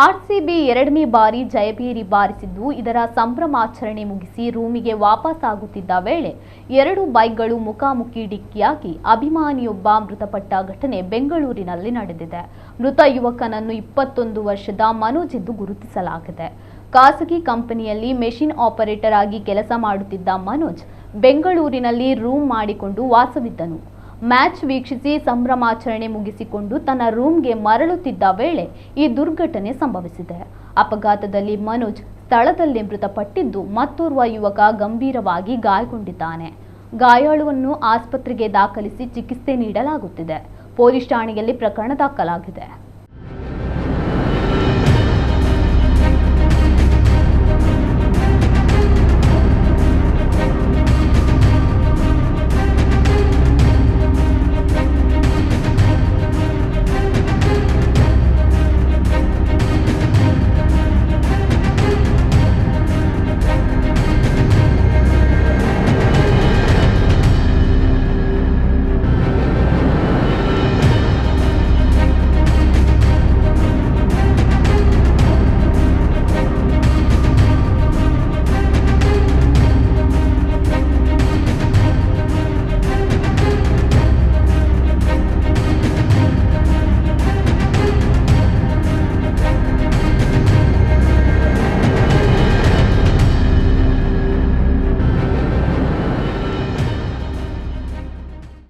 RCB ಎರಡನೇ ಬಾರಿ ಜಯಭೇರಿ ಬಾರಿಸಿದ್ದು ಇದರ ಸಂಭ್ರಮಾಚರಣೆ ಮುಗಿಸಿ ರೂಮಿಗೆ ವಾಪಸ್ಸಾಗುತ್ತಿದ್ದ ವೇಳೆ ಎರಡು ಬೈಕ್ಗಳು ಮುಖಾಮುಖಿ ಡಿಕ್ಕಿಯಾಗಿ ಅಭಿಮಾನಿಯೊಬ್ಬ ಮೃತಪಟ್ಟ ಘಟನೆ ಬೆಂಗಳೂರಿನಲ್ಲಿ ನಡೆದಿದೆ. ಮೃತ ಯುವಕನನ್ನು 21 ವರ್ಷದ ಮನೋಜ್ ಎಂದು ಗುರುತಿಸಲಾಗಿದೆ. ಖಾಸಗಿ ಕಂಪನಿಯಲ್ಲಿ ಮೆಷಿನ್ ಆಪರೇಟರ್ ಆಗಿ ಕೆಲಸ ಮಾಡುತ್ತಿದ್ದ ಮನೋಜ್ ಬೆಂಗಳೂರಿನಲ್ಲಿ ರೂಮ್ ಮಾಡಿಕೊಂಡು ವಾಸವಿದ್ದನು. ಮ್ಯಾಚ್ ವೀಕ್ಷಿಸಿ ಸಂಭ್ರಮಾಚರಣೆ ಮುಗಿಸಿಕೊಂಡು ತನ್ನ ರೂಮ್ಗೆ ಮರಳುತ್ತಿದ್ದ ವೇಳೆ ಈ ದುರ್ಘಟನೆ ಸಂಭವಿಸಿದೆ. ಅಪಘಾತದಲ್ಲಿ ಮನೋಜ್ ಸ್ಥಳದಲ್ಲೇ ಮೃತಪಟ್ಟಿದ್ದು ಮತ್ತೋರ್ವ ಯುವಕ ಗಂಭೀರವಾಗಿ ಗಾಯಗೊಂಡಿದ್ದಾನೆ. ಗಾಯಾಳುವನ್ನು ಆಸ್ಪತ್ರೆಗೆ ದಾಖಲಿಸಿ ಚಿಕಿತ್ಸೆ ನೀಡಲಾಗುತ್ತಿದೆ. ಪೊಲೀಸ್ ಠಾಣೆಯಲ್ಲಿ ಪ್ರಕರಣ ದಾಖಲಾಗಿದೆ.